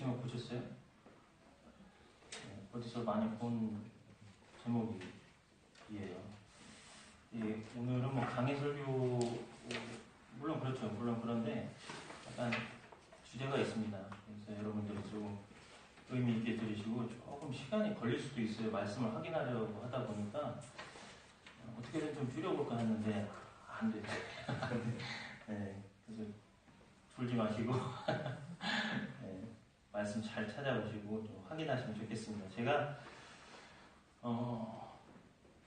제목 보셨어요? 어디서 많이 본 제목이에요. 오늘은 뭐 강의 설교, 물론 그렇죠. 물론 그런데 약간 주제가 있습니다. 그래서 여러분들이 조금 의미 있게 들으시고 조금 시간이 걸릴 수도 있어요. 말씀을 확인하려고 하다 보니까 어떻게든 좀 줄여볼까 했는데 안 돼요. 네, 그래서 졸지 마시고 네, 말씀 잘 찾아보시고 좀 확인하시면 좋겠습니다. 제가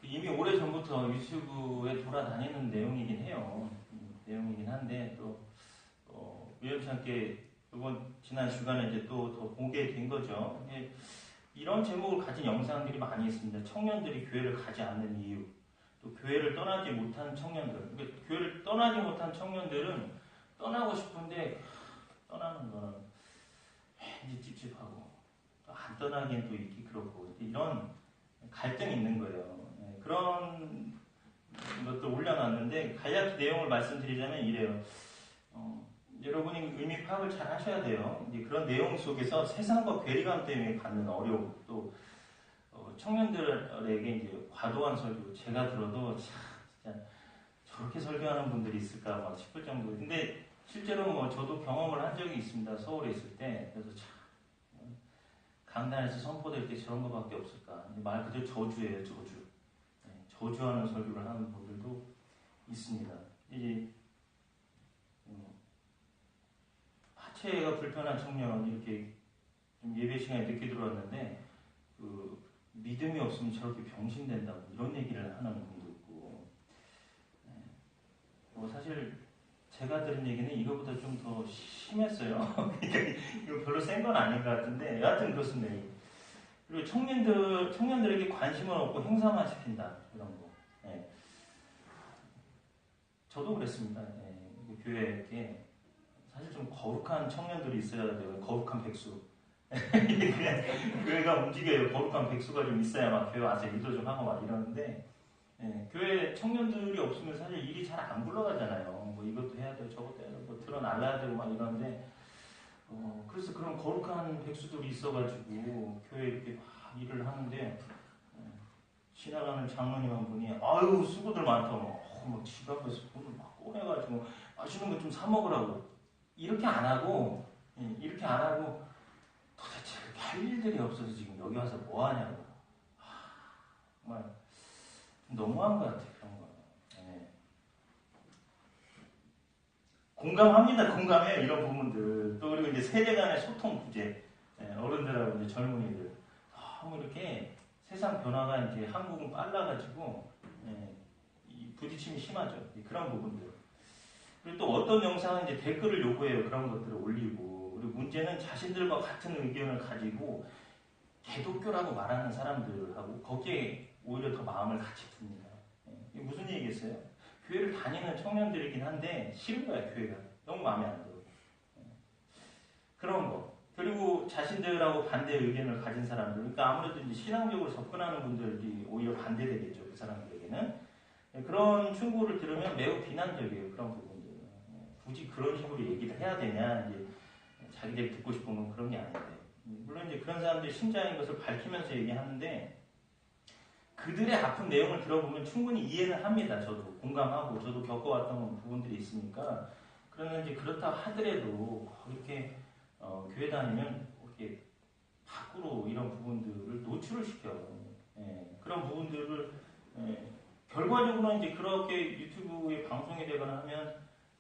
이미 오래전부터 유튜브에 돌아다니는 내용이긴 해요. 내용이긴 한데 또 우연찮게 이번 지난 주간에 이제 또 더 보게 된 거죠. 이런 제목을 가진 영상들이 많이 있습니다. 청년들이 교회를 가지 않는 이유, 또 교회를 떠나지 못한 청년들. 그러니까 교회를 떠나지 못한 청년들은 떠나고 싶은데 떠나는 거는 왠지 찝찝하고 또 안 떠나기엔 또 있기 그렇고 이런 갈등이 있는 거예요. 그런 것들 올려놨는데 간략히 내용을 말씀드리자면 이래요. 여러분이 의미 파악을 잘 하셔야 돼요. 이제 그런 내용 속에서 세상과 괴리감 때문에 받는 어려움, 또 청년들에게 이제 과도한 설교, 제가 들어도 진짜 저렇게 설교하는 분들이 있을까 막 싶을 정도. 근데 실제로 뭐 저도 경험을 한 적이 있습니다. 서울에 있을 때. 그래서 참 강단에서 선포될 때 저런 거밖에 없을까. 말 그대로 저주예요, 저주. 저주하는 설교를 하는 분들도 있습니다. 이제 하체가 불편한 청년 이렇게 좀 예배 시간에 늦게 들어왔는데 믿음이 없으면 저렇게 병신된다고 이런 얘기를 하는 분도 있고 사실 제가 들은 얘기는 이거보다 좀 더 심했어요. 그러니까 이거 별로 센 건 아닌 것 같은데 여하튼 그렇습니다. 그리고 청년들에게 관심을 얻고 행사만 시킨다 이런 거. 저도 그랬습니다. 교회에 사실 좀 거룩한 청년들이 있어야 돼요. 거룩한 백수. 그냥 교회가 움직여요. 거룩한 백수가 좀 있어야 막 교회 와서 일도 좀 하고 막 이러는데 교회 청년들이 없으면 사실 일이 잘 안 굴러가잖아요. 뭐 이것도 해야 되고 저것도 해야 되고 뭐 드러날라야 되고 막 이러는데 그래서 그런 거룩한 백수들이 있어가지고 교회 이렇게 막 일을 하는데 지나가는 장로님 한 분이 아유 수고들 많다 막 지갑에서 돈을 막 꺼내가지고 맛있는 거 좀 사 먹으라고 이렇게 안 하고 도대체 그렇게 할 일들이 없어서 지금 여기 와서 뭐 하냐고 정말 너무한 것 같아요. 그런 거. 공감합니다. 공감해요. 이런 부분들. 또 그리고 이제 세대 간의 소통 부재. 어른들하고 이제 젊은이들. 너무 이렇게 세상 변화가 이제 한국은 빨라가지고 이 부딪힘이 심하죠. 그런 부분들. 그리고 또 어떤 영상은 이제 댓글을 요구해요. 그런 것들을 올리고. 그리고 문제는 자신들과 같은 의견을 가지고 개독교라고 말하는 사람들하고 거기에 오히려 더 마음을 같이 둡니다. 이게 무슨 얘기겠어요? 교회를 다니는 청년들이긴 한데 싫은 거야 교회가. 너무 마음에 안 들어. 그런 거. 그리고 자신들하고 반대 의견을 가진 사람들. 그러니까 아무래도 이제 신앙적으로 접근하는 분들이 오히려 반대되겠죠. 그 사람들에게는. 그런 충고를 들으면 매우 비난적이에요. 그런 부분들. 굳이 그런 식으로 얘기를 해야 되냐. 이제 자기들이 듣고 싶은 건 그런 게 아닌데. 물론 이제 그런 사람들이 신자인 것을 밝히면서 얘기하는데 그들의 아픈 내용을 들어보면 충분히 이해는 합니다. 저도 공감하고 저도 겪어왔던 부분들이 있으니까. 그러나 이제 그렇다 하더라도 이렇게 교회 다니면 이렇게 밖으로 이런 부분들을 노출을 시켜요. 그런 부분들을 결과적으로는 이제 그렇게 유튜브에 방송이 되거나 하면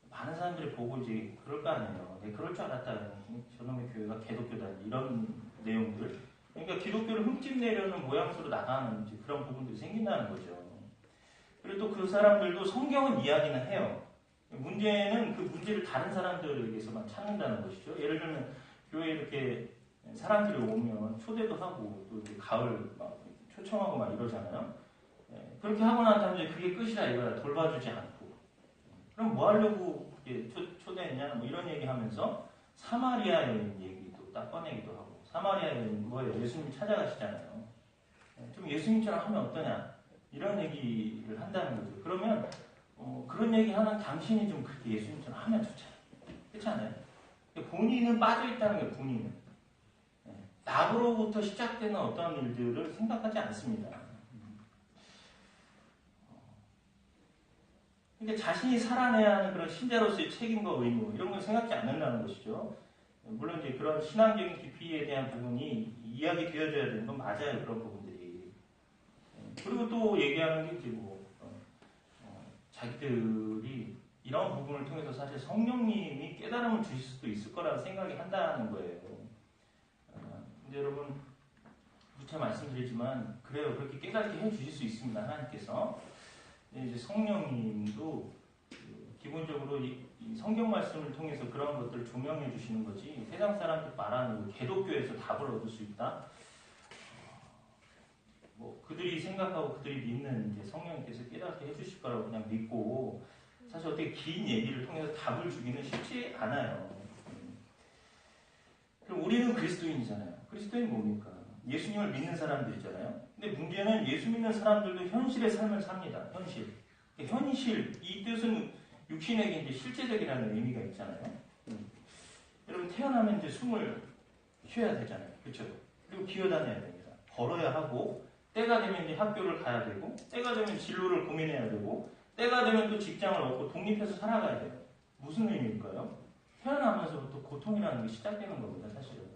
많은 사람들이 보고 이제 그럴 거 아니에요. 그럴 줄 알았다. 저놈의 교회가 개독교다. 이런 내용들. 그러니까 기독교를 흠집내려는 모양새로 나가는 이제 그런 부분들이 생긴다는 거죠. 그리고 또 그 사람들도 성경은 이야기는 해요. 문제는 그 문제를 다른 사람들에게서만 찾는다는 것이죠. 예를 들면 교회에 이렇게 사람들이 오면 초대도 하고 또 이렇게 가을 막 초청하고 막 이러잖아요. 그렇게 하고 난 다음에 그게 끝이라 이거야. 돌봐주지 않고. 그럼 뭐 하려고 초대했냐? 뭐 이런 얘기하면서 사마리아 여인 얘기도 딱 꺼내기도 하고. 사마리아 여인 뭐예요? 예수님 찾아가시잖아요. 좀 예수님처럼 하면 어떠냐? 이런 얘기를 한다는 거죠. 그러면 그런 얘기하는 당신이 좀 그렇게 예수님처럼 하면 좋잖아요. 그렇지 않아요? 본인은 빠져있다는 거예요. 본인은. 낙으로부터 시작되는 어떤 일들을 생각하지 않습니다. 그러니까 자신이 살아내야 하는 그런 신자로서의 책임과 의무 이런 걸 생각지 않는다는 것이죠. 물론 이제 그런 신앙적인 깊이에 대한 부분이 이야기되어져야 되는 건 맞아요. 그런 부분들이. 그리고 또 얘기하는 게 이제 자기들이 이런 부분을 통해서 사실 성령님이 깨달음을 주실 수도 있을 거라는 생각이 한다는 거예요. 근데 여러분 무차 말씀드리지만 그래요. 그렇게 깨닫게 해주실 수 있습니다. 하나님께서. 이제 성령님도 기본적으로 이 성경 말씀을 통해서 그런 것들을 조명해 주시는 거지 세상 사람들 말하는 개독교에서 답을 얻을 수 있다. 그들이 생각하고 그들이 믿는 이제 성령님께서 깨닫게 해주실 거라고 그냥 믿고 사실 어떻게 긴 얘기를 통해서 답을 주기는 쉽지 않아요. 그럼 우리는 그리스도인이잖아요. 그리스도인 뭡니까? 예수님을 믿는 사람들이잖아요. 근데 문제는 예수 믿는 사람들도 현실의 삶을 삽니다. 현실. 이 뜻은 육신에게 이제 실제적이라는 의미가 있잖아요. 여러분 태어나면 이제 숨을 쉬어야 되잖아요. 그렇죠? 그리고 기어다녀야 됩니다. 걸어야 하고 때가 되면 이제 학교를 가야 되고 때가 되면 진로를 고민해야 되고 때가 되면 또 직장을 얻고 독립해서 살아가야 돼요. 무슨 의미일까요? 태어나면서부터 고통이라는 게 시작되는 겁니다. 사실은.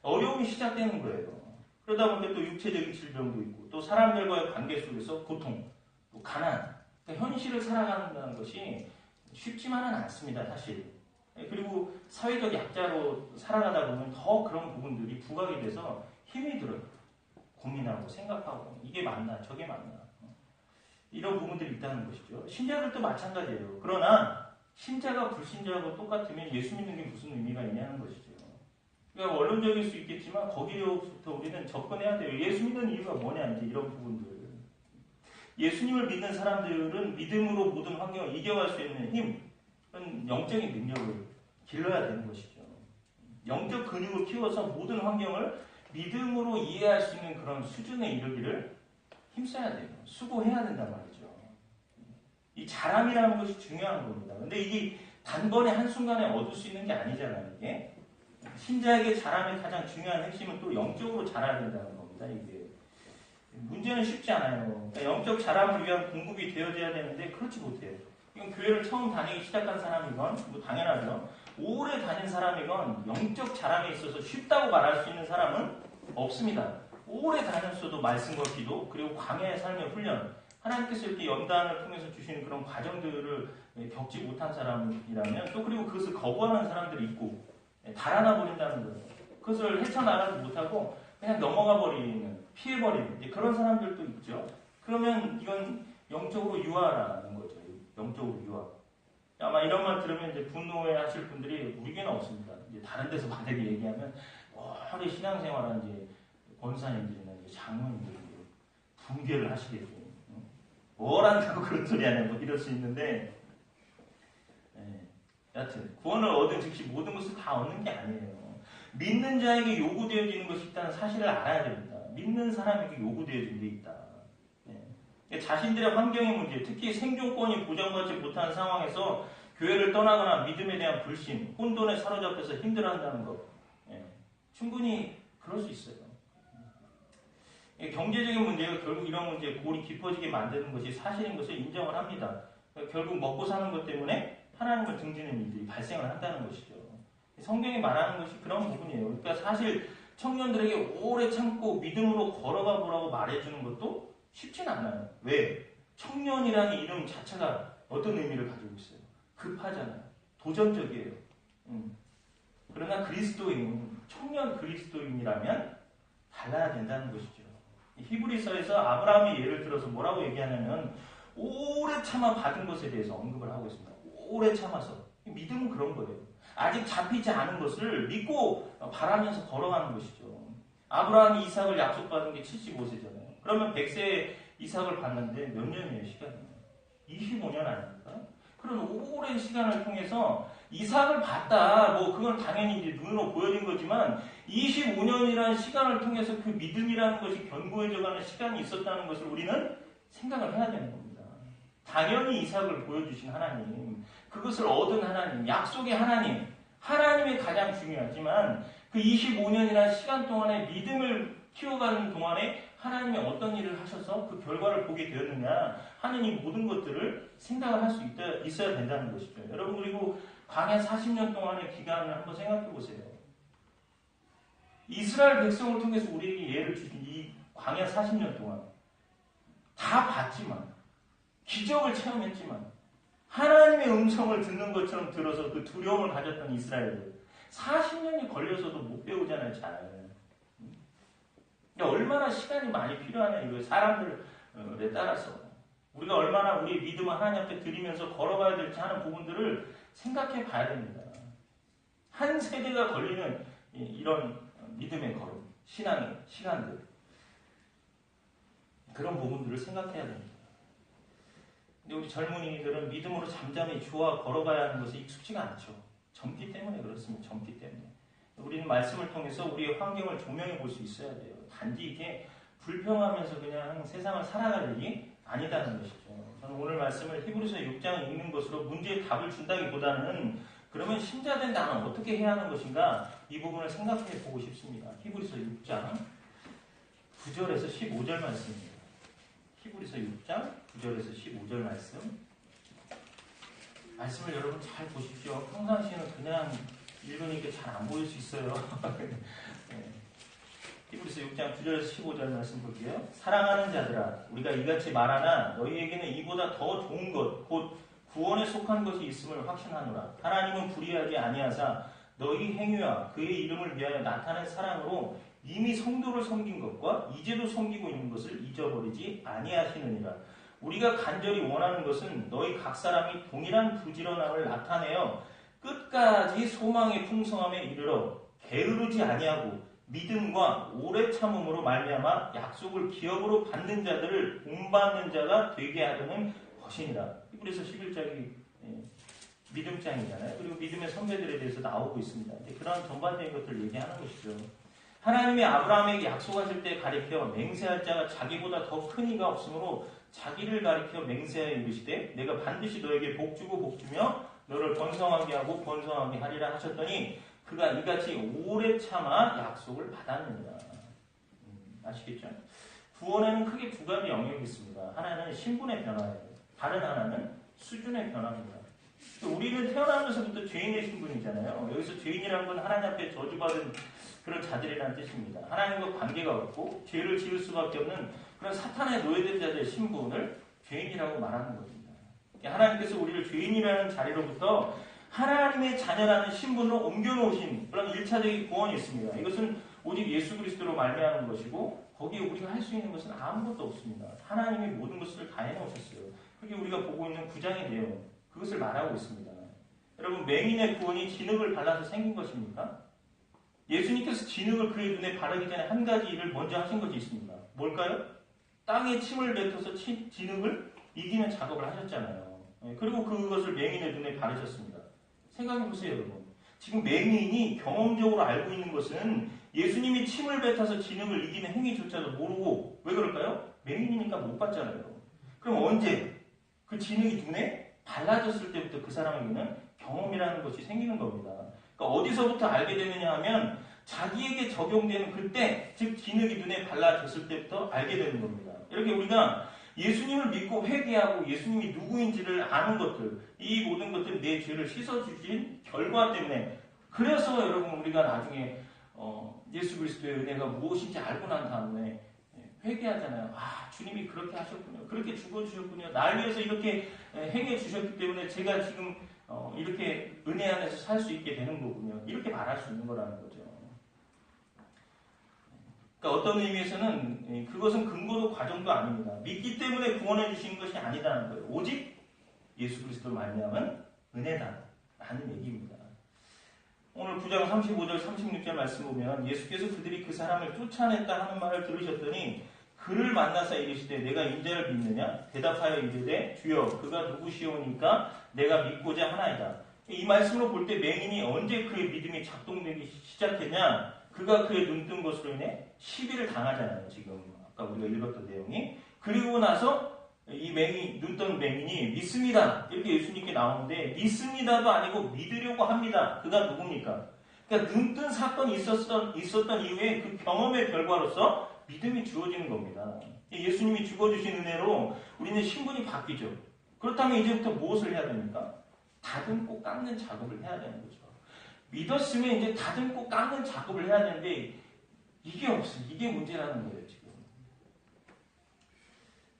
어려움이 시작되는 거예요. 그러다 보니까 또 육체적인 질병도 있고 또 사람들과의 관계 속에서 고통, 또 가난, 그러니까 현실을 살아간다는 것이 쉽지만은 않습니다. 사실. 그리고 사회적 약자로 살아가다 보면 더 그런 부분들이 부각이 돼서 힘이 들어요. 고민하고 생각하고 이게 맞나 저게 맞나 이런 부분들이 있다는 것이죠. 신자들도 마찬가지예요. 그러나 신자가 불신자하고 똑같으면 예수 믿는 게 무슨 의미가 있냐는 것이죠. 그러니까 원론적일 수 있겠지만 거기로부터 우리는 접근해야 돼요. 예수 믿는 이유가 뭐냐 이제 이런 부분들. 예수님을 믿는 사람들은 믿음으로 모든 환경을 이겨갈 수 있는 힘, 그런 영적인 능력을 길러야 되는 것이죠. 영적 근육을 키워서 모든 환경을 믿음으로 이해할 수 있는 그런 수준에 이르기를 힘써야 돼요. 수고해야 된단 말이죠. 이 자람이라는 것이 중요한 겁니다. 근데 이게 단번에 한순간에 얻을 수 있는 게 아니잖아요. 이게. 신자에게 자람의 가장 중요한 핵심은 또 영적으로 자라야 된다는 겁니다. 이게. 문제는 쉽지 않아요. 그러니까 영적 자람을 위한 공급이 되어져야 되는데 그렇지 못해요. 이건 교회를 처음 다니기 시작한 사람이건 당연하죠. 오래 다닌 사람이건 영적 자람에 있어서 쉽다고 말할 수 있는 사람은 없습니다. 오래 다녔어도 말씀과 기도 그리고 광야의 삶의 훈련 하나님께서 이렇게 연단을 통해서 주시는 그런 과정들을 겪지 못한 사람이라면 또 그리고 그것을 거부하는 사람들이 있고 달아나 버린다는 거예요. 그것을 헤쳐나가지 못하고 그냥 넘어가 버리는 피해버리는 그런 사람들도 있죠. 그러면 이건 영적으로 유아라는 거죠. 영적으로 유아. 아마 이런 말 들으면 이제 분노해 하실 분들이 우리 교회는 없습니다. 이제 다른 데서 만약에 얘기하면 오래 신앙생활한 이제 권사님들이나 이제 장로님들이 붕괴를 하시겠죠. 뭘 한다고 그런 소리 하냐 뭐 이럴 수 있는데 여하튼 구원을 얻은 즉시 모든 것을 다 얻는 게 아니에요. 믿는 자에게 요구되어지는 것이 있다는 사실을 알아야 됩니다. 믿는 사람에게 요구되어지는 게 있다. 자신들의 환경의 문제, 특히 생존권이 보장받지 못하는 상황에서 교회를 떠나거나 믿음에 대한 불신, 혼돈에 사로잡혀서 힘들어한다는 것. 충분히 그럴 수 있어요. 경제적인 문제가 결국 이런 문제에 골이 깊어지게 만드는 것이 사실인 것을 인정을 합니다. 결국 먹고 사는 것 때문에 하나님을 등지는 일들이 발생을 한다는 것이죠. 성경이 말하는 것이 그런 부분이에요. 그러니까 사실 청년들에게 오래 참고 믿음으로 걸어가 보라고 말해주는 것도 쉽진 않아요. 왜? 청년이라는 이름 자체가 어떤 의미를 가지고 있어요? 급하잖아요. 도전적이에요. 그러나 그리스도인, 청년 그리스도인이라면 달라야 된다는 것이죠. 히브리서에서 아브라함의 예를 들어서 뭐라고 얘기하냐면 오래 참아 받은 것에 대해서 언급을 하고 있습니다. 오래 참아서. 믿음은 그런 거예요. 아직 잡히지 않은 것을 믿고 바라면서 걸어가는 것이죠. 아브라함이 이삭을 약속받은 게 75세잖아요. 그러면 100세에 이삭을 받는데 몇 년이에요, 시간이? 25년 아닙니까? 그런 오랜 시간을 통해서 이삭을 봤다. 그건 당연히 이제 눈으로 보여진 거지만 25년이라는 시간을 통해서 그 믿음이라는 것이 견고해져가는 시간이 있었다는 것을 우리는 생각을 해야 되는 겁니다. 당연히 이삭을 보여주신 하나님, 그것을 얻은 하나님, 약속의 하나님, 하나님이 가장 중요하지만 그 25년이나 시간 동안에 믿음을 키워가는 동안에 하나님이 어떤 일을 하셔서 그 결과를 보게 되었느냐 하는 이 모든 것들을 생각을 할 수 있어야 된다는 것이죠. 여러분, 그리고 광야 40년 동안의 기간을 한번 생각해 보세요. 이스라엘 백성을 통해서 우리에게 예를 주신 이 광야 40년 동안 다 봤지만, 기적을 체험했지만, 하나님의 음성을 듣는 것처럼 들어서 그 두려움을 가졌던 이스라엘들 40년이 걸려서도 못 배우잖아요. 잘. 얼마나 시간이 많이 필요하냐 이거예요. 사람들에 따라서 우리가 얼마나 우리 믿음을 하나님 앞에 드리면서 걸어가야 될지 하는 부분들을 생각해 봐야 됩니다. 한 세대가 걸리는 이런 믿음의 걸음, 신앙의 시간들, 그런 부분들을 생각해야 됩니다. 근데 우리 젊은이들은 믿음으로 잠잠히 주와 걸어가야 하는 것이 익숙지가 않죠. 젊기 때문에 그렇습니다. 젊기 때문에. 우리는 말씀을 통해서 우리의 환경을 조명해 볼 수 있어야 돼요. 단지 이게 불평하면서 그냥 세상을 살아갈 일이 아니다는 것이죠. 저는 오늘 말씀을 히브리서 6장 읽는 것으로 문제의 답을 준다기보다는 그러면 신자된 나는 어떻게 해야 하는 것인가, 이 부분을 생각해 보고 싶습니다. 히브리서 6장 9절에서 15절 말씀입니다. 히브리서 6장 9절에서 15절 말씀을 여러분 잘 보십시오. 평상시에는 그냥 읽으니까 잘 안 보일 수 있어요. 네. 히브리서 6장 9절에서 15절 말씀 볼게요. 사랑하는 자들아, 우리가 이같이 말하나 너희에게는 이보다 더 좋은 것, 곧 구원에 속한 것이 있음을 확신하노라. 하나님은 불의하지 아니하사 너희 행위와 그의 이름을 위하여 나타낸 사랑으로 이미 성도를 섬긴 것과 이제도 섬기고 있는 것을 잊어버리지 아니하시느니라. 우리가 간절히 원하는 것은 너희 각 사람이 동일한 부지런함을 나타내어 끝까지 소망의 풍성함에 이르러 게으르지 아니하고 믿음과 오래 참음으로 말미암아 약속을 기업으로 받는 자들을 본받는 자가 되게 하려는 것이니라. 히브리서 11장이 믿음장이잖아요. 그리고 믿음의 선배들에 대해서 나오고 있습니다. 그런 전반적인 것들을 얘기하는 것이죠. 하나님이 아브라함에게 약속하실 때 가리켜 맹세할 자가 자기보다 더 큰 이가 없으므로 자기를 가리켜 맹세하여 이르시되 내가 반드시 너에게 복주고 복주며 너를 번성하게 하고 번성하게 하리라 하셨더니 그가 이같이 오래 참아 약속을 받았느니라. 아시겠죠? 구원에는 크게 두 가지 영역이 있습니다. 하나는 신분의 변화예요. 다른 하나는 수준의 변화입니다. 우리는 태어나면서부터 죄인의 신분이잖아요. 여기서 죄인이라는 건 하나님 앞에 저주받은 그런 자들이라는 뜻입니다. 하나님과 관계가 없고 죄를 지을 수밖에 없는 그런 사탄에 노예된 자들의 신분을 죄인이라고 말하는 겁니다. 하나님께서 우리를 죄인이라는 자리로부터 하나님의 자녀라는 신분으로 옮겨놓으신 그런 1차적인 구원이 있습니다. 이것은 오직 예수 그리스도로 말미암은 것이고 거기에 우리가 할 수 있는 것은 아무것도 없습니다. 하나님이 모든 것을 다 해놓으셨어요. 그게 우리가 보고 있는 9장의 내용, 그것을 말하고 있습니다. 여러분, 맹인의 구원이 진흙을 발라서 생긴 것입니까? 예수님께서 진흙을 그의 눈에 바르기 전에 한 가지 일을 먼저 하신 것이 있습니다. 뭘까요? 땅에 침을 뱉어서 진흙을 이기는 작업을 하셨잖아요. 그리고 그것을 맹인의 눈에 바르셨습니다. 생각해보세요, 여러분. 지금 맹인이 경험적으로 알고 있는 것은 예수님이 침을 뱉어서 진흙을 이기는 행위조차도 모르고, 왜 그럴까요? 맹인이니까 못 봤잖아요. 그럼 언제? 그 진흙이 눈에 발라졌을 때부터 그 사람에게는 경험이라는 것이 생기는 겁니다. 그러니까 어디서부터 알게 되느냐 하면 자기에게 적용되는 그때, 즉 진흙이 눈에 발라졌을 때부터 알게 되는 겁니다. 이렇게 우리가 예수님을 믿고 회개하고 예수님이 누구인지를 아는 것들, 이 모든 것들이 내 죄를 씻어주신 결과 때문에, 그래서 여러분 우리가 나중에 예수 그리스도의 은혜가 무엇인지 알고 난 다음에 회개하잖아요. 아, 주님이 그렇게 하셨군요. 그렇게 죽어주셨군요. 날 위해서 이렇게 행해 주셨기 때문에 제가 지금 이렇게 은혜 안에서 살 수 있게 되는 거군요. 이렇게 말할 수 있는 거라는 거죠. 그러니까 어떤 의미에서는 그것은 근거도 과정도 아닙니다. 믿기 때문에 구원해 주신 것이 아니다는 거예요. 오직 예수 그리스도 말미암은 은혜다라는 얘기입니다. 오늘 9장 35절 36절 말씀 보면 예수께서 그들이 그 사람을 쫓아냈다 하는 말을 들으셨더니 그를 만나서 이르시되 내가 인자를 믿느냐? 대답하여 이르되 주여 그가 누구시오니까 내가 믿고자 하나이다. 이 말씀으로 볼 때 맹인이 언제 그의 믿음이 작동되기 시작했냐? 그가 그의 눈뜬 것으로 인해 시비를 당하잖아요. 지금 아까 우리가 읽었던 내용이. 그리고 나서 이 눈뜬 맹인이 믿습니다. 이렇게 예수님께 나오는데 믿습니다도 아니고 믿으려고 합니다. 그가 누굽니까? 그러니까 눈뜬 사건이 있었던 이후에 그 경험의 결과로서 믿음이 주어지는 겁니다. 예수님이 주어주신 은혜로 우리는 신분이 바뀌죠. 그렇다면 이제부터 무엇을 해야 됩니까? 다듬고 깎는 작업을 해야 되는 거죠. 믿었으면 이제 다듬고 깎는 작업을 해야 되는데 이게 없어요. 이게 문제라는 거예요, 지금.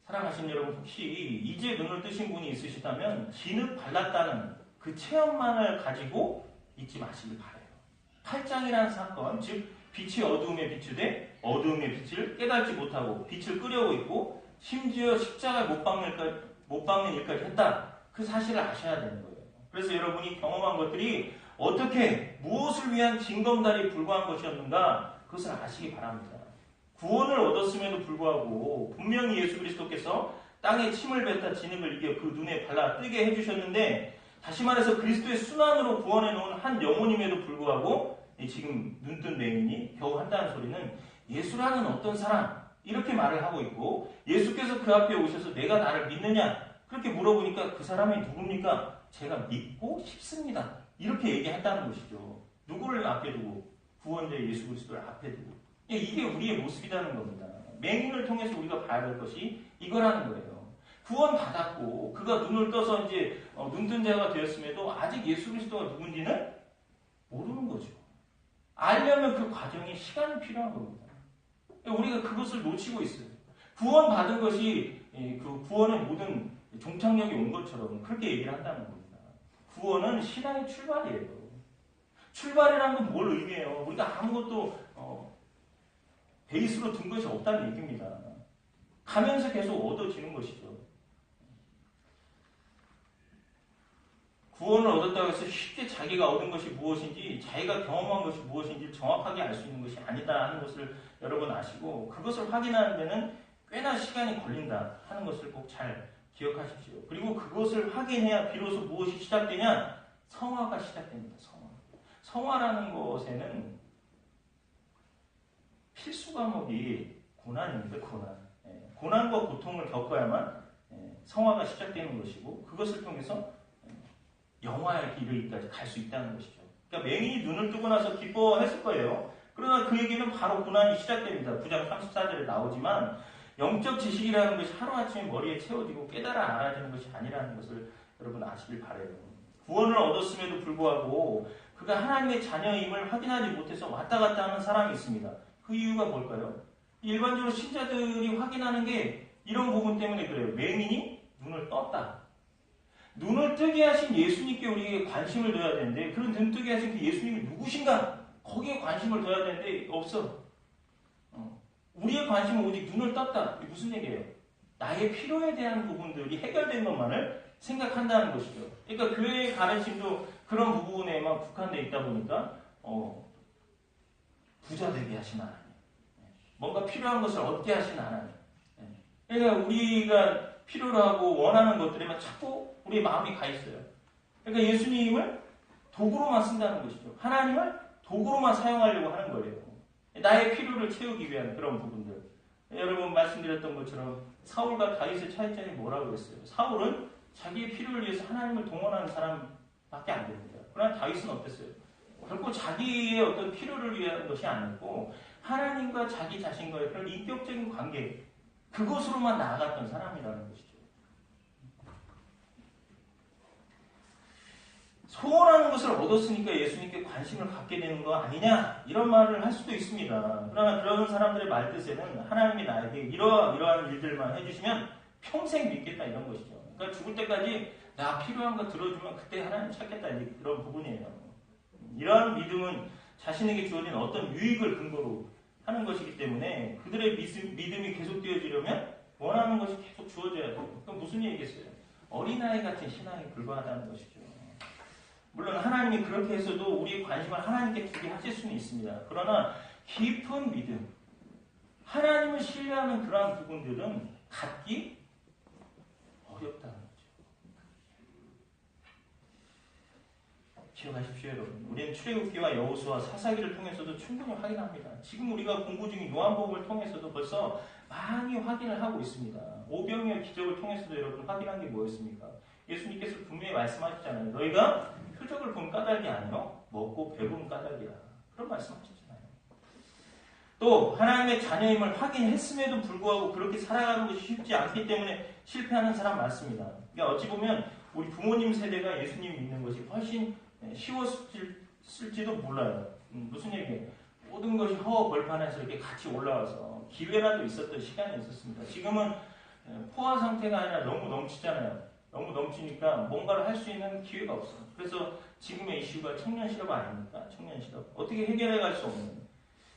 사랑하신 여러분, 혹시 이제 눈을 뜨신 분이 있으시다면 진흙 발랐다는 그 체험만을 가지고 잊지 마시길 바라요. 8장이라는 사건, 즉 빛이 어두움에 비추되 어두움의 빛을 깨닫지 못하고 빛을 끄려고 있고 심지어 십자가에 못 박는 일까지 했다. 그 사실을 아셔야 되는 거예요. 그래서 여러분이 경험한 것들이 어떻게 무엇을 위한 징검다리에 불과한 것이었는가 그것을 아시기 바랍니다. 구원을 얻었음에도 불구하고 분명히 예수 그리스도께서 땅에 침을 뱉다 진흙을 이겨 그 눈에 발라 뜨게 해주셨는데 다시 말해서 그리스도의 순환으로 구원해 놓은 한 영혼임에도 불구하고 지금 눈뜬 맹인이 겨우 한다는 소리는 예수라는 어떤 사람 이렇게 말을 하고 있고 예수께서 그 앞에 오셔서 내가 나를 믿느냐 그렇게 물어보니까 그 사람이 누굽니까? 제가 믿고 싶습니다. 이렇게 얘기한다는 것이죠. 누구를 앞에 두고? 구원자 예수 그리스도를 앞에 두고. 이게 우리의 모습이라는 겁니다. 맹인을 통해서 우리가 봐야 될 것이 이거라는 거예요. 구원 받았고 그가 눈을 떠서 이제 눈뜬 자가 되었음에도 아직 예수 그리스도가 누군지는 모르는 거죠. 알려면 그 과정에 시간이 필요한 겁니다. 우리가 그것을 놓치고 있어요. 구원 받은 것이 그 구원의 모든 종착역이 온 것처럼 그렇게 얘기를 한다는 겁니다. 구원은 신앙의 출발이에요. 출발이라는 건 뭘 의미해요? 우리가 아무것도 베이스로 둔 것이 없다는 얘기입니다. 가면서 계속 얻어지는 것이죠. 구원을 얻었다고 해서 쉽게 자기가 얻은 것이 무엇인지 자기가 경험한 것이 무엇인지 정확하게 알 수 있는 것이 아니다 하는 것을 여러분 아시고 그것을 확인하는 데는 꽤나 시간이 걸린다 하는 것을 꼭 잘 기억하십시오. 그리고 그것을 확인해야 비로소 무엇이 시작되냐? 성화가 시작됩니다. 성화라는 것에는 필수 과목이 고난입니다. 고난과 고통을 겪어야만 성화가 시작되는 것이고 그것을 통해서 영화의 길까지 갈 수 있다는 것이죠. 그러니까 맹인이 눈을 뜨고 나서 기뻐했을 거예요. 그러나 그 얘기는 바로 고난이 시작됩니다. 9장 34절에 나오지만 영적 지식이라는 것이 하루아침에 머리에 채워지고 깨달아 알아지는 것이 아니라는 것을 여러분 아시길 바라요. 구원을 얻었음에도 불구하고 그가 하나님의 자녀임을 확인하지 못해서 왔다 갔다 하는 사람이 있습니다. 그 이유가 뭘까요? 일반적으로 신자들이 확인하는 게 이런 부분 때문에 그래요. 맹인이 눈을 떴다. 눈을 뜨게 하신 예수님께 우리에게 관심을 둬야 되는데 그런 눈 뜨게 하신 그 예수님이 누구신가? 거기에 관심을 둬야 되는데 없어. 우리의 관심은 오직 눈을 떴다. 이게 무슨 얘기예요? 나의 필요에 대한 부분들이 해결된 것만을 생각한다는 것이죠. 그러니까 교회의 가르침도 그런 부분에만 국한되어 있다 보니까 부자 되게 하신 하나님, 뭔가 필요한 것을 얻게 하신 하나님. 그러니까 우리가 필요로 하고 원하는 것들에만 자꾸 우리의 마음이 가 있어요. 그러니까 예수님을 도구로만 쓴다는 것이죠. 하나님을 도구로만 사용하려고 하는 거예요. 나의 필요를 채우기 위한 그런 부분들. 여러분 말씀드렸던 것처럼 사울과 다윗의 차이점이 뭐라고 그랬어요? 사울은 자기의 필요를 위해서 하나님을 동원하는 사람밖에 안 됩니다. 그러나 다윗은 어땠어요? 결코 자기의 어떤 필요를 위한 것이 아니고 하나님과 자기 자신과의 그런 인격적인 관계 그것으로만 나아갔던 사람이라는 것이죠. 소원하는 것을 얻었으니까 예수님께 관심을 갖게 되는 거 아니냐 이런 말을 할 수도 있습니다. 그러나 그런 사람들의 말뜻에는 하나님이 나에게 이러한 일들만 해주시면 평생 믿겠다 이런 것이죠. 그러니까 죽을 때까지 나 필요한 거 들어주면 그때 하나님 찾겠다 이런 부분이에요. 이러한 믿음은 자신에게 주어진 어떤 유익을 근거로 하는 것이기 때문에 그들의 믿음이 계속되어지려면 원하는 것이 계속 주어져야 돼요. 그럼 무슨 얘기겠어요? 어린아이 같은 신앙에 불과하다는 것이죠. 물론 하나님이 그렇게 해서도 우리의 관심을 하나님께 두게 하실 수는 있습니다. 그러나 깊은 믿음, 하나님을 신뢰하는 그러한 부분들은 갖기 어렵다는 거죠. 기억하십시오 여러분. 우리는 출애굽기와 여호수아, 사사기를 통해서도 충분히 확인합니다. 지금 우리가 공부 중인 요한복음을 통해서도 벌써 많이 확인을 하고 있습니다. 오병이어 기적을 통해서도 여러분 확인한 게 뭐였습니까? 예수님께서 분명히 말씀하셨잖아요. 너희가 표적을 보면 까닭이 아니요 먹고 배부른 까닭이라. 그런 말씀하셨잖아요. 또 하나님의 자녀임을 확인했음에도 불구하고 그렇게 살아가는 것이 쉽지 않기 때문에 실패하는 사람 많습니다. 그러니까 어찌 보면 우리 부모님 세대가 예수님 믿는 것이 훨씬 쉬웠을지도 몰라요. 무슨 얘기예요? 모든 것이 허허벌판에서 이렇게 같이 올라와서 기회라도 있었던 시간이 있었습니다. 지금은 포화 상태가 아니라 너무 넘치잖아요. 너무 넘치니까 뭔가를 할 수 있는 기회가 없어요. 그래서 지금의 이슈가 청년 실업 아닙니까? 청년 실업. 어떻게 해결해 갈 수 없는.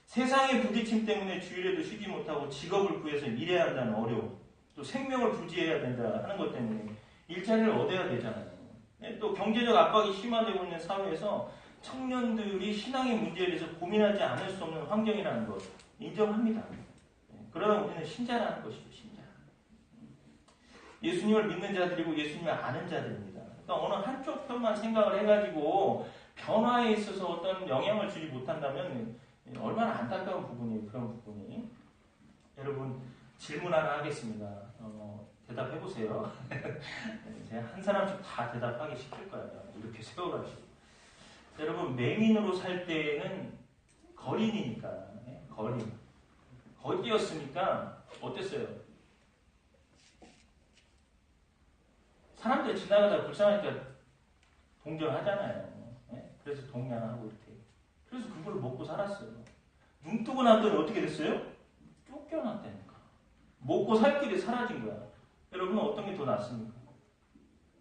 세상의 부딪힘 때문에 주일에도 쉬지 못하고 직업을 구해서 일해야 한다는 어려움. 또 생명을 부지해야 된다 하는 것 때문에 일자리를 얻어야 되잖아요. 또 경제적 압박이 심화되고 있는 사회에서 청년들이 신앙의 문제에 대해서 고민하지 않을 수 없는 환경이라는 것 인정합니다. 그러나 우리는 신자라는 것이죠. 신자. 예수님을 믿는 자들이고 예수님을 아는 자들입니다. 그러니까 어느 한쪽 편만 생각을 해가지고 변화에 있어서 어떤 영향을 주지 못한다면 얼마나 안타까운 부분이에요. 그런 부분이. 여러분 질문 하나 하겠습니다. 대답해보세요. 제가 한 사람씩 다 대답하게 시킬 거예요. 이렇게 세워가지고. 여러분 맹인으로 살 때는 거린이니까 거린. 거지였으니까 어땠어요? 사람들이 지나가다가 불쌍하니까 동정하잖아요. 그래서 동냥하고 이렇게. 그래서 그걸 먹고 살았어요. 눈 뜨고 났더니 어떻게 됐어요? 쫓겨났다니까. 먹고 살 길이 사라진 거야. 여러분은 어떤 게 더 낫습니까?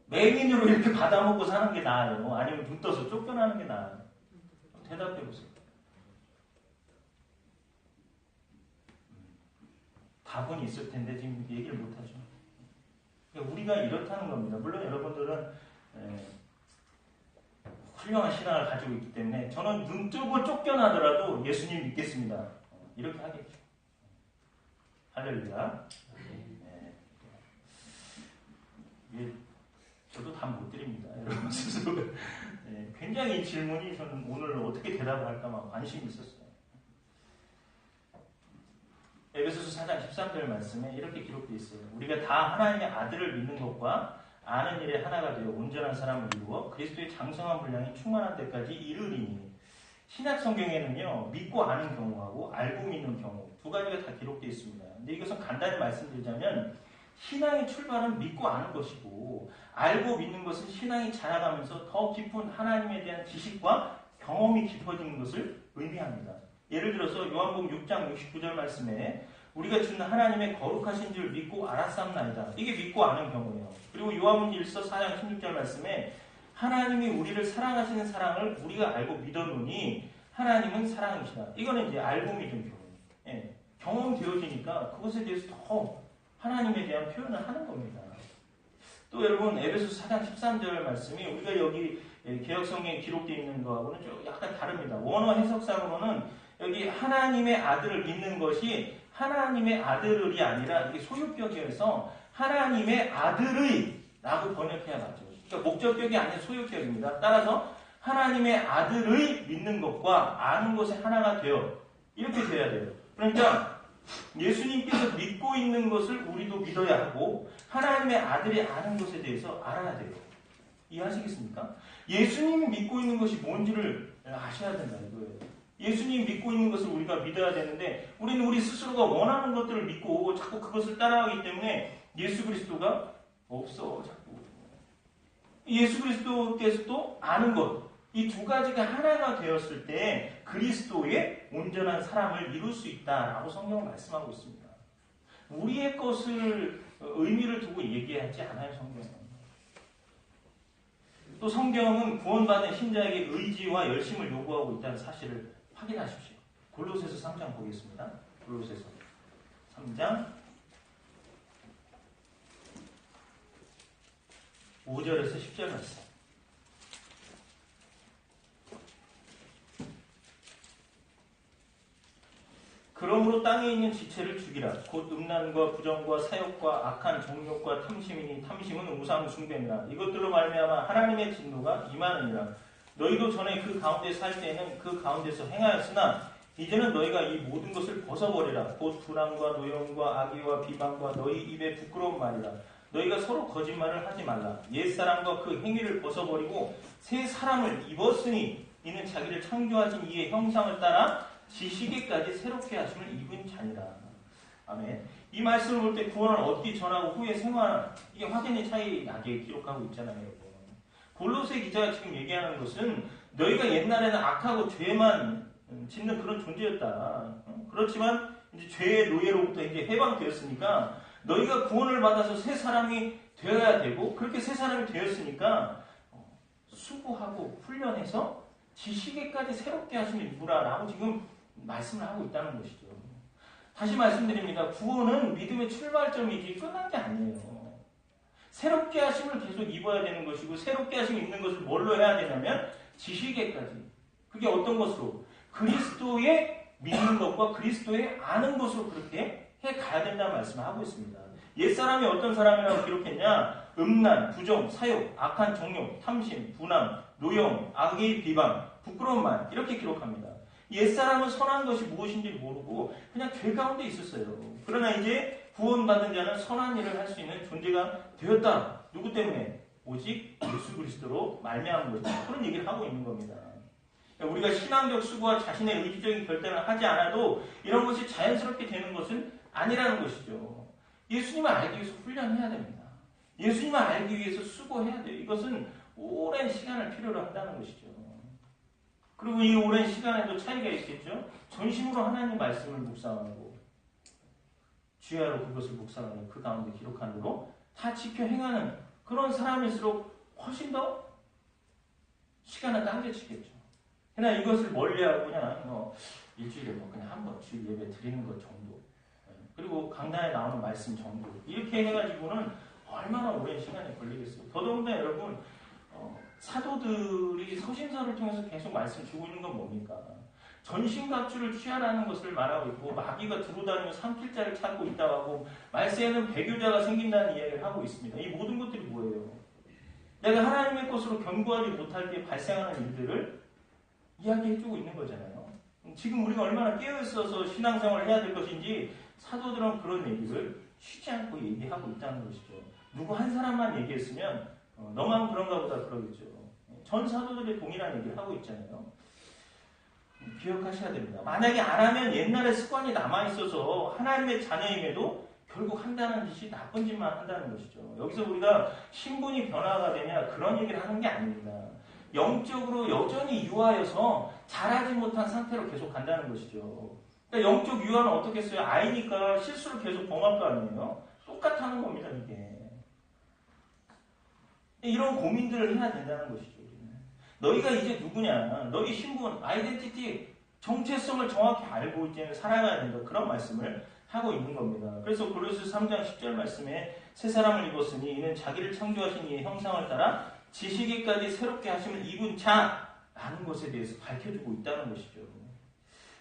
맹인으로 이렇게 받아먹고 사는 게 나아요? 아니면 눈 떠서 쫓겨나는 게 나아요? 대답해보세요. 답은 있을 텐데 지금 얘기를 못하죠. 그러니까 우리가 이렇다는 겁니다. 물론 여러분들은 훌륭한 신앙을 가지고 있기 때문에 저는 눈 뜨고 쫓겨나더라도 예수님 믿겠습니다. 이렇게 하겠죠. 할렐루야. 네. 저도 답 못 드립니다. 여러분 스스로. 굉장히 이 질문이 저는 오늘 어떻게 대답을 할까 막 관심이 있었어요. 에베소서 4장 13절 말씀에 이렇게 기록되어 있어요. 우리가 다 하나님의 아들을 믿는 것과 아는 일에 하나가 되어 온전한 사람을 이루어 그리스도의 장성한 분량이 충만한 데까지 이르리니. 신약 성경에는요 믿고 아는 경우하고 알고 믿는 경우 두 가지가 다 기록되어 있습니다. 근데 이것은 간단히 말씀드리자면 신앙의 출발은 믿고 아는 것이고 알고 믿는 것은 신앙이 자라가면서 더 깊은 하나님에 대한 지식과 경험이 깊어지는 것을 의미합니다. 예를 들어서 요한복음 6장 69절 말씀에 우리가 주는 하나님의 거룩하신 줄 믿고 알았사옵나이다. 이게 믿고 아는 경우예요. 그리고 요한일서 4장 16절 말씀에 하나님이 우리를 사랑하시는 사랑을 우리가 알고 믿었노니 하나님은 사랑이시다. 이거는 이제 알고 믿은 경우. 경험되어지니까 그것에 대해서 더 하나님에 대한 표현을 하는 겁니다. 또 여러분 에베소서 4장 13절 말씀이 우리가 여기 개역성경에 기록되어 있는 거하고는 좀 약간 다릅니다. 원어 해석상으로는 여기 하나님의 아들을 믿는 것이 하나님의 아들이 아니라 이게 소유격이어서 하나님의 아들의 라고 번역해야 맞죠. 그러니까 목적격이 아닌 소유격입니다. 따라서 하나님의 아들의 믿는 것과 아는 것이 하나가 되어 이렇게 돼야 돼요. 그러니까 예수님께서 믿고 있는 것을 우리도 믿어야 하고 하나님의 아들이 아는 것에 대해서 알아야 돼요. 이해하시겠습니까? 예수님이 믿고 있는 것이 뭔지를 아셔야 된다 이거예요. 예수님 믿고 있는 것을 우리가 믿어야 되는데 우리는 우리 스스로가 원하는 것들을 믿고 자꾸 그것을 따라가기 때문에 예수 그리스도가 없어 자꾸. 예수 그리스도께서도 아는 것. 이 두 가지가 하나가 되었을 때 그리스도의 온전한 사람을 이룰 수 있다라고 성경은 말씀하고 있습니다. 우리의 것을 의미를 두고 얘기하지 않아요, 성경은. 또 성경은 구원받은 신자에게 의지와 열심을 요구하고 있다는 사실을 확인하십시오. 골로새서 3장 보겠습니다. 골로새서 3장 5절에서 10절 말씀. 그러므로 땅에 있는 지체를 죽이라. 곧 음란과 부정과 사욕과 악한 정욕과 탐심이니 탐심은 우상 숭배니라. 이것들로 말미암아 하나님의 진노가 임하느니라. 너희도 전에 그 가운데 살 때에는 그 가운데서 행하였으나 이제는 너희가 이 모든 것을 벗어버리라. 곧 불안과 노염과 악의와 비방과 너희 입에 부끄러운 말이라. 너희가 서로 거짓말을 하지 말라. 옛사람과 그 행위를 벗어버리고 새 사람을 입었으니 이는 자기를 창조하신 이의 형상을 따라 지시기까지 새롭게 하심을 입은 자니라. 아멘. 이 말씀을 볼 때 구원을 얻기 전하고 후에 생활, 이게 확연히 차이 나게 기록하고 있잖아요. 골로새 기자가 지금 얘기하는 것은 너희가 옛날에는 악하고 죄만 짓는 그런 존재였다. 그렇지만 이제 죄의 노예로부터 이제 해방되었으니까 너희가 구원을 받아서 새 사람이 되어야 되고, 그렇게 새 사람이 되었으니까 수고하고 훈련해서 지식에까지 새롭게 하시는 이구라라고 지금 말씀을 하고 있다는 것이죠. 다시 말씀드립니다. 구원은 믿음의 출발점이지 끝난 게 아니에요. 새롭게 하심을 계속 입어야 되는 것이고, 새롭게 하심을 입는 것을 뭘로 해야 되냐면 지식에까지. 그게 어떤 것으로? 그리스도의 믿는 것과 그리스도의 아는 것으로 그렇게 해가야 된다는 말씀을 하고 있습니다. 옛사람이 어떤 사람이라고 기록했냐? 음란, 부정, 사욕, 악한 정욕, 탐심, 분함, 노영, 악의 비방, 부끄러운 말, 이렇게 기록합니다. 옛사람은 선한 것이 무엇인지 모르고 그냥 죄 가운데 있었어요. 그러나 이제 구원받은 자는 선한 일을 할 수 있는 존재가 되었다. 누구 때문에? 오직 예수 그리스도로 말미암은 것이다. 그런 얘기를 하고 있는 겁니다. 우리가 신앙적 수고와 자신의 의지적인 결단을 하지 않아도 이런 것이 자연스럽게 되는 것은 아니라는 것이죠. 예수님을 알기 위해서 훈련해야 됩니다. 예수님을 알기 위해서 수고해야 돼요. 이것은 오랜 시간을 필요로 한다는 것이죠. 그리고 이 오랜 시간에도 차이가 있겠죠. 전심으로 하나님 말씀을 묵상하고 주야로 그것을 묵상하고 그 가운데 기록한 대로 다 지켜 행하는 그런 사람일수록 훨씬 더 시간은 당겨지겠죠. 그냥 이것을 멀리하고 그냥 일주일에 그냥 한 번 주일 예배 드리는 것 정도, 그리고 강단에 나오는 말씀 정도, 이렇게 해가지고는 얼마나 오랜 시간이 걸리겠어요. 더더군다나 여러분, 사도들이 서신서를 통해서 계속 말씀 주고 있는 건 뭡니까? 전신갑주를 취하라는 것을 말하고 있고, 마귀가 두루다니며 삼킬 자를 찾고 있다고 하고, 말세에는 배교자가 생긴다는 이야기를 하고 있습니다. 이 모든 것들이 뭐예요? 내가 하나님의 것으로 견고하지 못할 때 발생하는 일들을 이야기해주고 있는 거잖아요. 지금 우리가 얼마나 깨어있어서 신앙생활을 해야 될 것인지 사도들은 그런 얘기를 쉬지 않고 얘기하고 있다는 것이죠. 누구 한 사람만 얘기했으면 너만 그런가 보다 그러겠죠. 전 사도들의 동일한 얘기를 하고 있잖아요. 기억하셔야 됩니다. 만약에 안 하면 옛날의 습관이 남아있어서 하나님의 자녀임에도 결국 한다는 짓이 나쁜 짓만 한다는 것이죠. 여기서 우리가 신분이 변화가 되냐 그런 얘기를 하는 게 아닙니다. 영적으로 여전히 유아여서 자라지 못한 상태로 계속 간다는 것이죠. 그러니까 영적 유아는 어떻게 했어요? 아이니까 실수를 계속 범할 거 아니에요? 똑같다는 겁니다, 이게. 이런 고민들을 해야 된다는 것이죠. 너희가 이제 누구냐? 너희 신분, 아이덴티티, 정체성을 정확히 알고 이제는 살아가야 된다. 그런 말씀을 하고 있는 겁니다. 그래서 골로새 3장 10절 말씀에 새 사람을 입었으니 이는 자기를 창조하신 이의 형상을 따라 지식에까지 새롭게 하심을 입은 자라는 것에 대해서 밝혀주고 있다는 것이죠.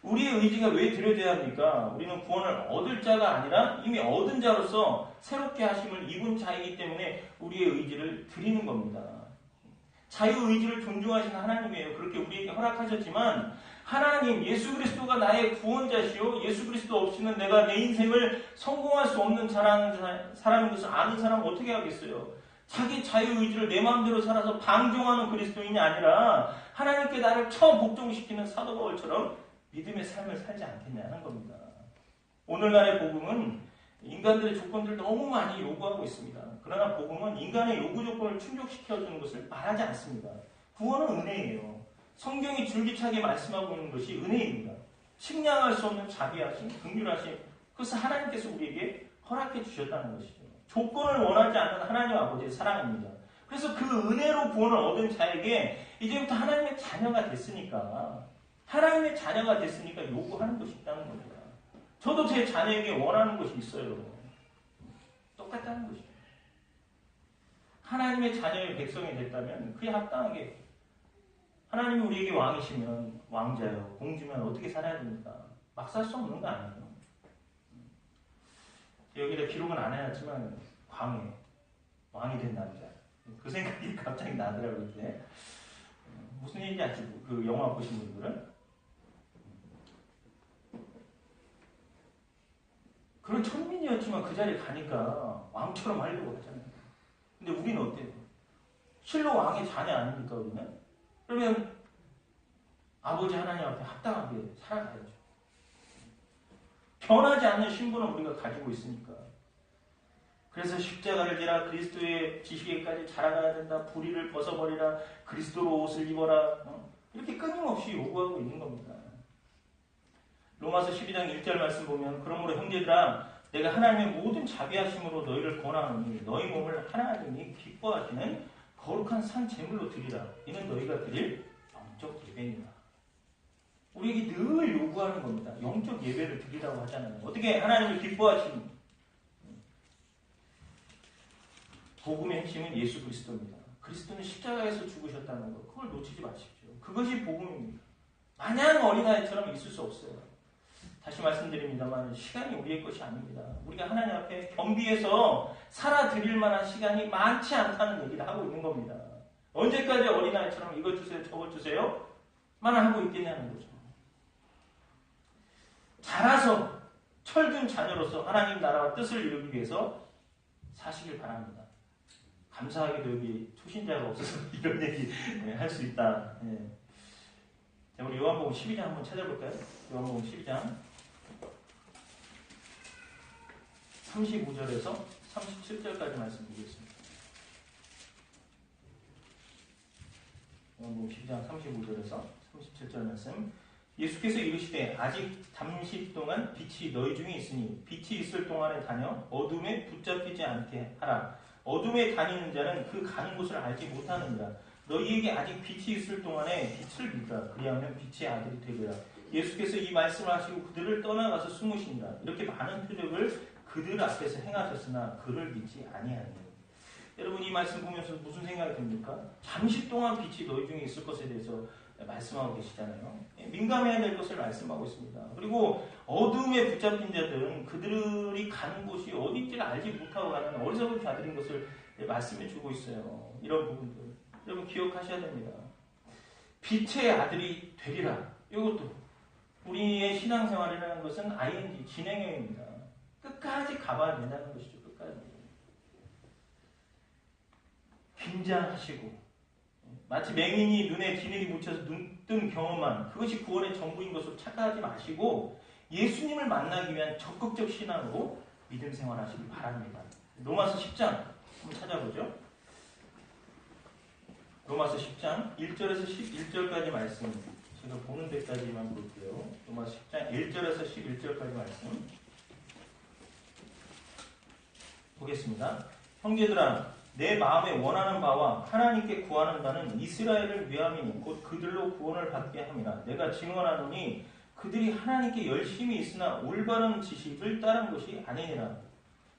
우리의 의지가 왜 드려져야 합니까? 우리는 구원을 얻을 자가 아니라 이미 얻은 자로서 새롭게 하심을 입은 자이기 때문에 우리의 의지를 드리는 겁니다. 자유의지를 존중하시는 하나님이에요. 그렇게 우리에게 허락하셨지만 하나님, 예수 그리스도가 나의 구원자시오. 예수 그리스도 없이는 내가 내 인생을 성공할 수 없는 사람인 것을 아는 사람은 어떻게 하겠어요? 자기 자유의지를 내 마음대로 살아서 방종하는 그리스도인이 아니라 하나님께 나를 처복종시키는 사도 바울처럼 믿음의 삶을 살지 않겠냐는 겁니다. 오늘날의 복음은 인간들의 조건들을 너무 많이 요구하고 있습니다. 그러나 복음은 인간의 요구 조건을 충족시켜주는 것을 말하지 않습니다. 구원은 은혜예요. 성경이 줄기차게 말씀하고 있는 것이 은혜입니다. 측량할 수 없는 자비하심, 긍휼하심, 그것을 하나님께서 우리에게 허락해 주셨다는 것이죠. 조건을 원하지 않는 하나님 아버지의 사랑입니다. 그래서 그 은혜로 구원을 얻은 자에게 이제부터 하나님의 자녀가 됐으니까 요구하는 것이 있다는 겁니다. 저도 제 자녀에게 원하는 것이 있어요. 똑같다는 것이죠. 하나님의 자녀의 백성이 됐다면 그에 합당하게 하나님이 우리에게 왕이시면 왕자요, 공주면 어떻게 살아야 됩니까? 막 살 수 없는 거 아니에요. 여기다 기록은 안 해놨지만 왕이 된 남자. 그 생각이 갑자기 나더라고요. 이제. 무슨 얘기인지 아시죠? 그 영화 보신 분들은? 그런 천민이었지만 그 자리에 가니까 왕처럼 하려고 하잖아요. 근데 우리는 어때요? 실로 왕의 자녀 아닙니까 우리는? 그러면 아버지 하나님 앞에 합당하게 살아가야죠. 변하지 않는 신분을 우리가 가지고 있으니까. 그래서 십자가를 지라 그리스도의 지식에까지 자라가야 된다. 불의를 벗어버리라. 그리스도로 옷을 입어라. 이렇게 끊임없이 요구하고 있는 겁니다. 로마서 12장 1절 말씀 보면 그러므로 형제들아 내가 하나님의 모든 자비하심으로 너희를 권하노니 너희 몸을 하나님이 기뻐하시는 거룩한 산 제물로 드리라. 이는 너희가 드릴 영적 예배니라. 우리에게 늘 요구하는 겁니다. 영적 예배를 드리라고 하잖아요. 어떻게 하나님을 기뻐하시는 복음의 핵심은 예수 그리스도입니다. 그리스도는 십자가에서 죽으셨다는 것, 그걸 놓치지 마십시오. 그것이 복음입니다. 마냥 어린아이처럼 있을 수 없어요. 다시 말씀드립니다만 시간이 우리의 것이 아닙니다. 우리가 하나님 앞에 겸비해서 살아드릴 만한 시간이 많지 않다는 얘기를 하고 있는 겁니다. 언제까지 어린아이처럼 이것 주세요 저것 주세요 만 하고 있겠냐는 거죠. 자라서 철든 자녀로서 하나님 나라와 뜻을 이루기 위해서 사시길 바랍니다. 감사하게도 여기 초신자가 없어서 이런 얘기 할 수 있다. 자, 우리 요한복음 12장 한번 찾아볼까요? 요한복음 12장 35절에서 37절까지 말씀 보겠습니다. 요한복음 12장 35절에서 37절 말씀. 예수께서 이르시되 아직 잠시 동안 빛이 너희 중에 있으니 빛이 있을 동안에 다녀 어둠에 붙잡히지 않게 하라. 어둠에 다니는 자는 그 가는 곳을 알지 못하느니라. 너희에게 아직 빛이 있을 동안에 빛을 믿으라. 그리하면 빛의 아들이 되리라. 예수께서 이 말씀을 하시고 그들을 떠나가서 숨으시니라. 이렇게 많은 표적을 그들 앞에서 행하셨으나 그를 믿지 아니하니. 여러분 이 말씀 보면서 무슨 생각이 듭니까? 잠시 동안 빛이 너희 중에 있을 것에 대해서 말씀하고 계시잖아요. 민감해야 될 것을 말씀하고 있습니다. 그리고 어둠에 붙잡힌 자들은 그들이 가는 곳이 어딘지를 알지 못하고 가는 어리석은 자들인 것을 말씀해 주고 있어요. 이런 부분들 여러분 기억하셔야 됩니다. 빛의 아들이 되리라. 이것도 우리의 신앙생활이라는 것은 ing 진행형입니다. 끝까지 가봐야 된다는 것이죠. 끝까지 긴장하시고 마치 맹인이 눈에 기름이 묻혀서 눈뜬 경험만 그것이 구원의 전부인 것으로 착각하지 마시고 예수님을 만나기 위한 적극적 신앙으로 믿음 생활하시기 바랍니다. 로마서 10장 한번 찾아보죠. 로마서 10장 1절에서 11절까지 말씀 제가 보는 데까지만 볼게요. 로마서 10장 1절에서 11절까지 말씀 보겠습니다. 형제들아 내 마음에 원하는 바와 하나님께 구하는 바는 이스라엘을 위함이니 곧 그들로 구원을 받게 함이라. 내가 증언하노니 그들이 하나님께 열심히 있으나 올바른 지식을 따른 것이 아니니라.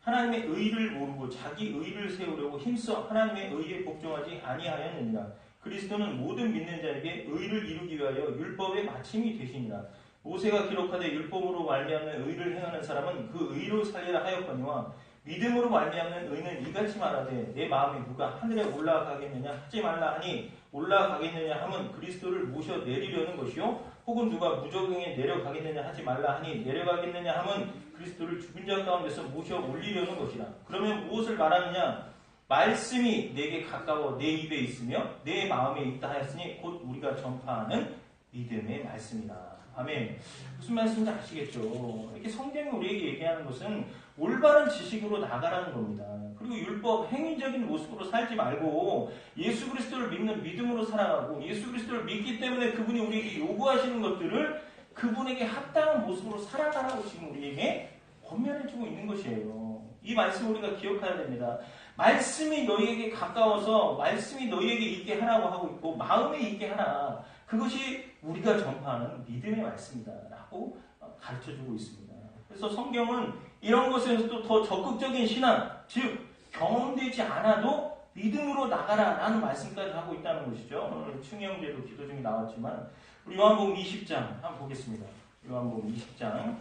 하나님의 의를 모르고 자기 의를 세우려고 힘써 하나님의 의에 복종하지 아니하였느니라. 그리스도는 모든 믿는 자에게 의를 이루기 위하여 율법의 마침이 되시니라. 모세가 기록하되 율법으로 말미암는 의를 행하는 사람은 그 의로 살리라 하였거니와 믿음으로 말미암는 의는 이같이 말하되 내 마음에 누가 하늘에 올라가겠느냐 하지 말라 하니 올라가겠느냐 함은 그리스도를 모셔 내리려는 것이요 혹은 누가 무저갱에 내려가겠느냐 하지 말라 하니 내려가겠느냐 함은 그리스도를 죽은 자 가운데서 모셔 올리려는 것이라. 그러면 무엇을 말하느냐? 말씀이 내게 가까워 내 입에 있으며 내 마음에 있다 하였으니 곧 우리가 전파하는 믿음의 말씀이다. 아멘. 무슨 말씀인지 아시겠죠? 이렇게 성경이 우리에게 얘기하는 것은 올바른 지식으로 나가라는 겁니다. 그리고 율법, 행위적인 모습으로 살지 말고 예수 그리스도를 믿는 믿음으로 살아가고 예수 그리스도를 믿기 때문에 그분이 우리에게 요구하시는 것들을 그분에게 합당한 모습으로 살아가라고 지금 우리에게 권면해주고 있는 것이에요. 이 말씀을 우리가 기억해야 됩니다. 말씀이 너희에게 가까워서 말씀이 너희에게 있게 하라고 하고 있고 마음에 있게 하라. 그것이 우리가 전파하는 믿음의 말씀이다 라고 가르쳐주고 있습니다. 그래서 성경은 이런 것에서도 더 적극적인 신앙, 즉 경험되지 않아도 믿음으로 나가라 라는 말씀까지 하고 있다는 것이죠. 오늘 충희 형제도 기도 중에 나왔지만 우리 요한복음 20장 한번 보겠습니다. 요한복음 20장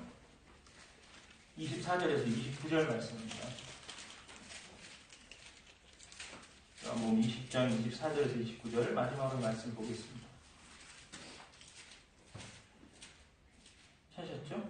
24절에서 29절 말씀입니다. 요한복음 20장 24절에서 29절 마지막으로 말씀 보겠습니다. 찾으셨죠?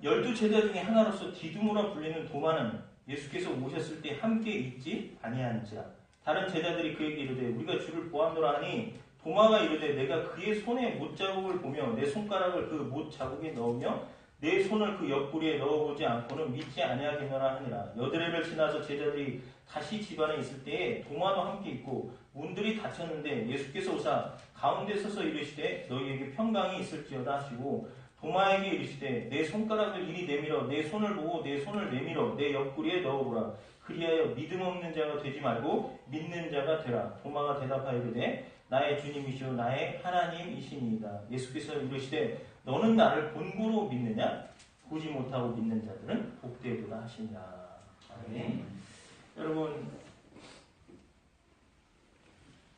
12 제자 중에 하나로서 디두모라 불리는 도마는 예수께서 오셨을 때 함께 있지 아니한지라. 다른 제자들이 그에게 이르되 우리가 주를 보았노라 하니 도마가 이르되 내가 그의 손에 못자국을 보며 내 손가락을 그 못자국에 넣으며 내 손을 그 옆구리에 넣어보지 않고는 믿지 아니하겠노라 하니라. 여드레를 지나서 제자들이 다시 집안에 있을 때에 도마도 함께 있고 문들이 닫혔는데 예수께서 오사 가운데 서서 이르시되 너희에게 평강이 있을지어다 하시고 도마에게 이르시되 내 손가락을 이리 내밀어 내 손을 보고 내 손을 내밀어 내 옆구리에 넣어보라. 그리하여 믿음 없는 자가 되지 말고 믿는 자가 되라. 도마가 대답하여 이르되 나의 주님이시오 나의 하나님이시니이다. 예수께서 이르시되 너는 나를 본고로 믿느냐? 보지 못하고 믿는 자들은 복되도다 하시니라. 아멘. 여러분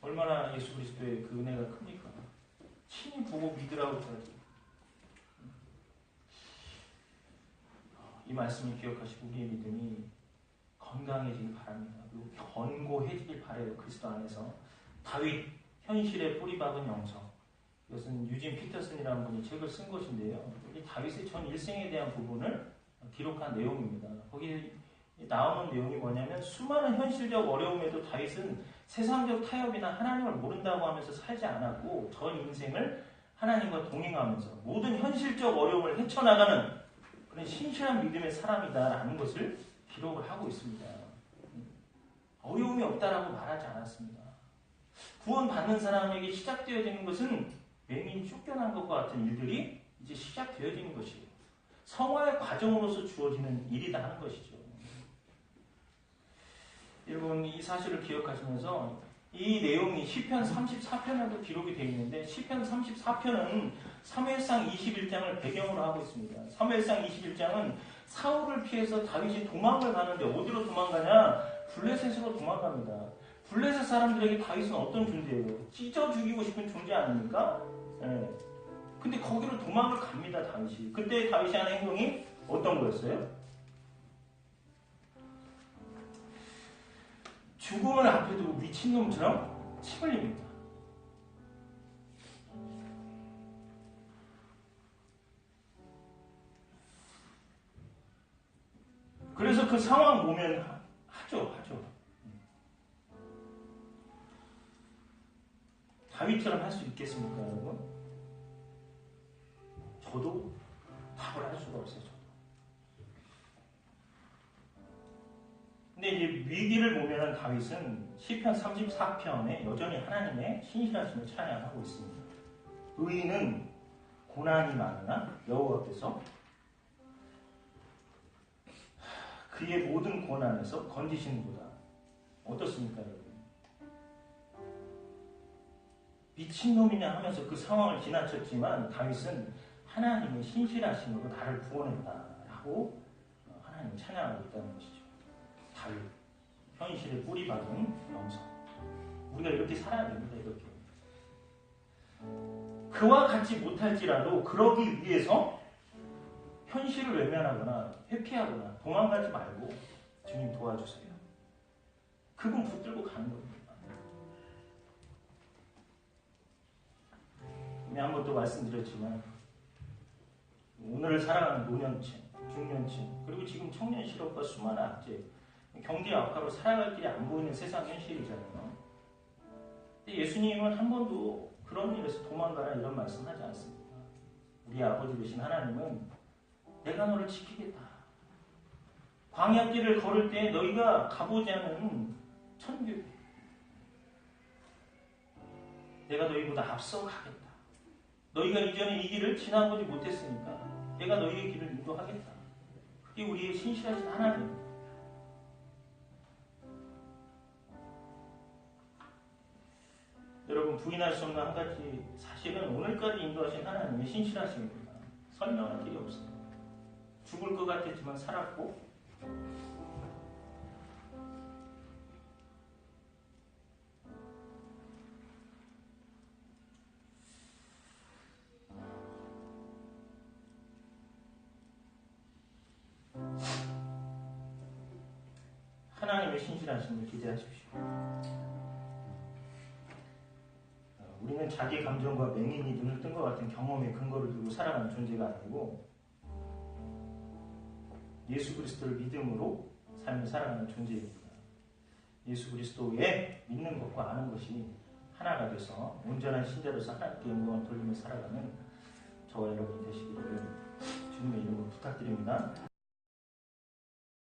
얼마나 예수 그리스도의 그 은혜가 큽니까? 친히 보고 믿으라고까지. 이 말씀을 기억하시고 우리의 믿음이 건강해지길 바랍니다. 그리고 견고해지길 바라요. 그리스도 안에서. 다윗 현실에 뿌리박은 영성. 이것은 유진 피터슨이라는 분이 책을 쓴 것인데요. 이 다윗의 전 일생에 대한 부분을 기록한 내용입니다. 거기에 나오는 내용이 뭐냐면 수많은 현실적 어려움에도 다윗은 세상적 타협이나 하나님을 모른다고 하면서 살지 않았고 전 인생을 하나님과 동행하면서 모든 현실적 어려움을 헤쳐나가는 그런 신실한 믿음의 사람이다라는 것을 기록을 하고 있습니다. 어려움이 없다라고 말하지 않았습니다. 구원받는 사람에게 시작되어지는 것은 맹인이 쫓겨난 것과 같은 일들이 이제 시작되어지는 것이에요. 성화의 과정으로서 주어지는 일이다 하는 것이죠. 여러분 이 사실을 기억하시면서 이 내용이 시편 34편에도 기록이 되어 있는데 시편 34편은 사무엘상 21장을 배경으로 하고 있습니다. 사무엘상 21장은 사울을 피해서 다윗이 도망을 가는데 어디로 도망가냐? 블레셋으로 도망갑니다. 블레셋 사람들에게 다윗은 어떤 존재예요? 찢어 죽이고 싶은 존재 아닙니까? 네. 근데 거기로 도망을 갑니다, 다윗이. 그때 다윗이 하는 행동이 어떤 거였어요? 죽음을 앞에 두고 미친놈처럼 침 흘립니다. 그래서 그 상황 보면 하죠. 다윗처럼 할 수 있겠습니까, 여러분? 저도 답을 할 수가 없어요, 저도. 근데 이제 위기를 보면은 다윗은 시편 34편에 여전히 하나님의 신실하심을 찬양하고 있습니다. 의인은 고난이 많으나 여호와께서 그의 모든 고난에서 건지시는구나. 어떻습니까, 여러분? 미친놈이냐 하면서 그 상황을 지나쳤지만 다윗은 하나님의 신실하심으로 나를 구원했다라고 하나님을 찬양하고 있다는 것이죠. 다윗, 현실에 뿌리 박은 영성. 우리가 이렇게 살아야 됩니다. 이렇게. 그와 같이 못할지라도 그러기 위해서 현실을 외면하거나 회피하거나 도망가지 말고 주님 도와주세요. 그분 붙들고 가는 겁니다. 한번 또 말씀드렸지만 오늘을 살아가는 노년층, 중년층, 그리고 지금 청년 실업과 수많은 악재, 경제 악화로 살아갈 길이 안 보이는 세상 현실이잖아요. 근데 예수님은 한 번도 그런 일에서 도망가라 이런 말씀하지 않습니다. 우리 아버지 되신 하나님은 내가 너를 지키겠다. 광야길을 걸을 때 너희가 가보지 않은 천국, 내가 너희보다 앞서 가겠다. 너희가 이전에 이 길을 지나보지 못했으니까 내가 너희의 길을 인도하겠다. 그게 우리의 신실하신 하나님. 여러분 부인할 수 없는 한 가지 사실은 오늘까지 인도하신 하나님의 신실하심입니다. 설명할 길이 없어요. 죽을 것 같았지만 살았고 하나님의 신실하심을 기대하십시오. 우리는 자기 감정과 맹인이 눈을 뜬 것 같은 경험의 근거를 두고 살아가는 존재가 아니고 예수 그리스도를 믿음으로 삶을 살아가는 존재입니다. 예수 그리스도의 믿는 것과 아는 것이 하나가 돼서 온전한 신자로서 하나님께 영광을 돌리며 살아가는 저와 여러분이 되시기를 주님의 이름으로 부탁드립니다.